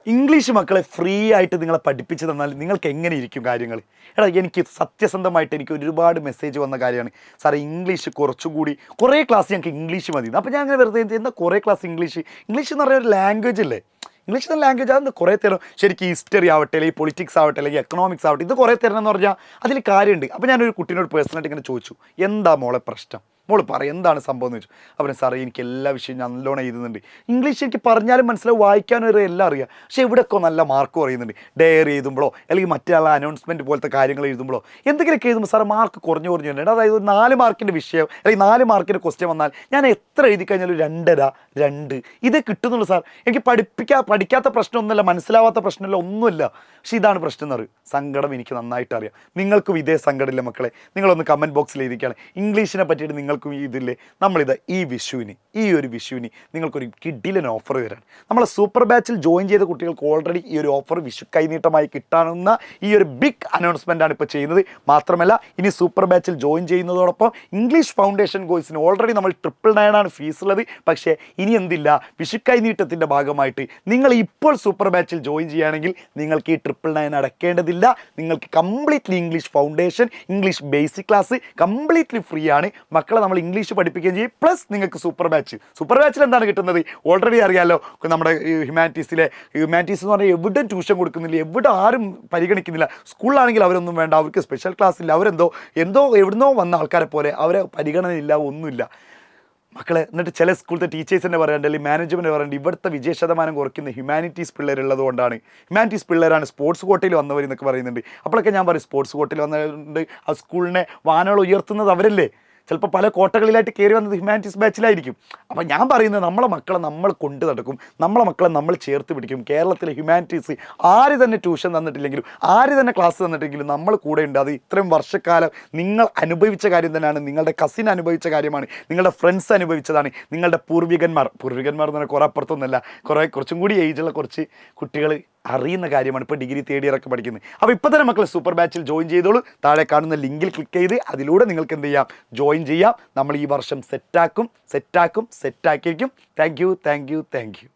English മക്കളെ free ആയിട്ട് നിങ്ങളെ പഠിപ്പിച്ച് തന്നാൽ നിങ്ങൾക്ക് എങ്ങനെ ഇരിക്കും കാര്യങ്ങൾ? എടാ എനിക്ക് സത്യസന്ധമായിട്ട് എനിക്ക് ഒരുപാട് മെസ്സേജ് വന്ന കാര്യമാണ്, സാറേ ഇംഗ്ലീഷ് കുറച്ചുകൂടി കുറേ ക്ലാസ് ഞങ്ങൾക്ക് ഇംഗ്ലീഷ് മതി. അപ്പോൾ ഞാൻ അങ്ങനെ വെറുതെ എന്താ കുറേ ക്ലാസ് ഇംഗ്ലീഷ് എന്ന് പറയുന്ന ഒരു ലാംഗ്വേജ് അല്ലേ? ഇംഗ്ലീഷ് എന്ന ലാംഗ്വേജ് അത് കുറേ തരം ശരിക്കും ഹിസ്റ്ററി ആവട്ടെ, അല്ലെങ്കിൽ പൊളിറ്റിക്സ് ആവട്ടെ, അല്ലെങ്കിൽ എക്കണോമിക്സ് ആവട്ടെ, ഇത് കുറേ തരണം എന്ന് പറഞ്ഞാൽ അതിൽ കാര്യമുണ്ട്. അപ്പോൾ ഞാനൊരു കുട്ടീനോട് പേഴ്സണലായിട്ട് ഇങ്ങനെ ചോദിച്ചു, എന്താ മോളെ പ്രശ്നം, മോള് പറയും എന്താണ് സംഭവം എന്ന് ചോദിച്ചു. അപ്പോൾ സാറേ എനിക്ക് എല്ലാ വിഷയവും ഞാൻ നല്ലോണം എഴുതുന്നുണ്ട്, ഇംഗ്ലീഷ് എനിക്ക് പറഞ്ഞാലും മനസ്സിലാവും, വായിക്കാനും ഒരു എല്ലാം അറിയാം, പക്ഷേ ഇവിടെയൊക്കെ നല്ല മാർക്ക് കുറയുന്നുണ്ട്. ഡയറി എഴുതുമ്പോഴോ അല്ലെങ്കിൽ മറ്റുള്ള അനൗൺസ്മെൻറ്റ് പോലത്തെ കാര്യങ്ങൾ എഴുതുമ്പോഴോ എന്തെങ്കിലുമൊക്കെ എഴുതുമ്പോൾ സാറ് മാർക്ക് കുറഞ്ഞു വരുന്നുണ്ട്. അതായത് ഒരു 4 മാർക്കിൻ്റെ വിഷയം അല്ലെങ്കിൽ 4 മാർക്കിൻ്റെ ക്വസ്റ്റ്യൻ വന്നാൽ ഞാൻ എത്ര എഴുതി കഴിഞ്ഞാലും 2.5 2 ഇത് കിട്ടുന്നുള്ളൂ സാർ. എനിക്ക് പഠിക്കാത്ത പ്രശ്നമൊന്നുമില്ല, മനസ്സിലാവാത്ത പ്രശ്നമില്ല, ഒന്നുമില്ല. പക്ഷേ ഇതാണ് പ്രശ്നം എന്ന് പറയും. സങ്കടം എനിക്ക് നന്നായിട്ട് അറിയാം. നിങ്ങൾക്കും ഇതേ സങ്കടമില്ല മക്കളെ? നിങ്ങളൊന്ന് കമൻറ്റ് ബോക്സിൽ എഴുതിക്കുകയാണ് ഇംഗ്ലീഷിനെ പറ്റിയിട്ട് നിങ്ങൾക്കും ഇതില്ലേ. നമ്മളിത് ഈ ഒരു വിഷുവിന് നിങ്ങൾക്കൊരു കിഡിലൻ ഓഫർ തരാൻ നമ്മളെ സൂപ്പർ ബാച്ചിൽ ജോയിൻ ചെയ്ത കുട്ടികൾക്ക് ഓൾറെഡി ഈ ഒരു ഓഫർ വിഷു കൈനീട്ടമായി കിട്ടാവുന്ന ഈ ഒരു ബിഗ് അനൗൺസ്മെൻ്റ് ആണ് ഇപ്പോൾ ചെയ്യുന്നത്. മാത്രമല്ല ഇനി സൂപ്പർ ബാച്ചിൽ ജോയിൻ ചെയ്യുന്നതോടൊപ്പം ഇംഗ്ലീഷ് ഫൗണ്ടേഷൻ കോഴ്സിന് ഓൾറെഡി നമ്മൾ 999 ആണ് ഫീസ് ഉള്ളത്. പക്ഷേ ഇനി എന്തില്ല, വിഷു കൈനീട്ടത്തിൻ്റെ ഭാഗമായിട്ട് നിങ്ങൾ ഇപ്പോൾ സൂപ്പർ ബാച്ചിൽ ജോയിൻ ചെയ്യുകയാണെങ്കിൽ നിങ്ങൾക്ക് ഈ 999 അടയ്ക്കേണ്ടതില്ല. നിങ്ങൾക്ക് completely English foundation, English basic class completely free ആണ്. മക്കളെ നമ്മൾ ഇംഗ്ലീഷ് പഠിപ്പിക്കുകയും ചെയ്യും. പ്ലസ് നിങ്ങൾക്ക് സൂപ്പർ ബാച്ചിൽ എന്താണ് കിട്ടുന്നത് ഓൾറെഡി അറിയാമല്ലോ. നമ്മുടെ ഹ്യൂമാനിറ്റീസ് എന്ന് പറഞ്ഞാൽ എവിടെ ട്യൂഷൻ കൊടുക്കുന്നില്ല, എവിടെ ആരും പരിഗണിക്കുന്നില്ല. സ്കൂളിലാണെങ്കിൽ അവരൊന്നും വേണ്ട, അവർക്ക് സ്പെഷ്യൽ ക്ലാസ് ഇല്ല, എവിടുന്നോ വന്ന ആൾക്കാരെ പോലെ അവരെ പരിഗണനയില്ല, ഒന്നുമില്ല മക്കളെ. എന്നിട്ട് ചില സ്കൂളത്തെ ടീച്ചേഴ്സ് തന്നെ പറയാറുണ്ട്, അല്ലെങ്കിൽ മാനേജ്മെൻറ്റ് പറയാറുണ്ട്, ഇവിടുത്തെ വിജയശതമാനം കുറയ്ക്കുന്ന ഹ്യൂമാനിറ്റീസ് പിള്ളേരുള്ളത് കൊണ്ടാണ്. ഹ്യൂമാനിറ്റീസ് പിള്ളേരാണ് സ്പോർട്സ് കോട്ടയിൽ വന്നവർ എന്നൊക്കെ പറയുന്നുണ്ട്. അപ്പോഴൊക്കെ ഞാൻ പറയും സ്പോർട്സ് കോട്ടയിൽ വന്നിട്ടുണ്ട്, ആ സ്കൂളിനെ വാനോളം ഉയർത്തുന്നത് അവരല്ലേ. ചിലപ്പോൾ പല കോട്ടകളിലായിട്ട് കയറി വന്നത് ഹ്യൂമാനിറ്റീസ് ബാച്ചിലായിരിക്കും. അപ്പോൾ ഞാൻ പറയുന്നത് നമ്മളെ മക്കളെ നമ്മൾ കൊണ്ടു നടക്കും, നമ്മളെ മക്കളെ നമ്മൾ ചേർത്ത് പിടിക്കും. കേരളത്തിലെ ഹ്യൂമാനിറ്റീസ് ആര് തന്നെ ട്യൂഷൻ തന്നിട്ടില്ലെങ്കിലും, ആര് തന്നെ ക്ലാസ് തന്നിട്ടില്ലെങ്കിലും നമ്മൾ കൂടെ ഉണ്ട്. അത് ഇത്രയും വർഷക്കാലം നിങ്ങൾ അനുഭവിച്ച കാര്യം തന്നെയാണ്, നിങ്ങളുടെ കസിൻ അനുഭവിച്ച കാര്യമാണ്, നിങ്ങളുടെ ഫ്രണ്ട്സ് അനുഭവിച്ചതാണ്, നിങ്ങളുടെ പൂർവികന്മാർ എന്ന് പറഞ്ഞാൽ കുറേ അപ്പുറത്തൊന്നുമല്ല, കുറച്ചും കൂടി ഏജുള്ള കുറച്ച് കുട്ടികൾ അറിയുന്ന കാര്യമാണ്. ഇപ്പോൾ ഡിഗ്രി 3rd ഇയർ ഒക്കെ പഠിക്കുന്നത്. അപ്പോൾ ഇപ്പോൾ തന്നെ മക്കൾ സൂപ്പർ ബാച്ചിൽ ജോയിൻ ചെയ്തോളൂ. താഴെ കാണുന്ന ലിങ്കിൽ ക്ലിക്ക് ചെയ്ത് അതിലൂടെ നിങ്ങൾക്ക് എന്ത് ചെയ്യാം, ജോയിൻ ചെയ്യാം. നമ്മൾ ഈ വർഷം സെറ്റാക്കിയിരിക്കും. Thank you.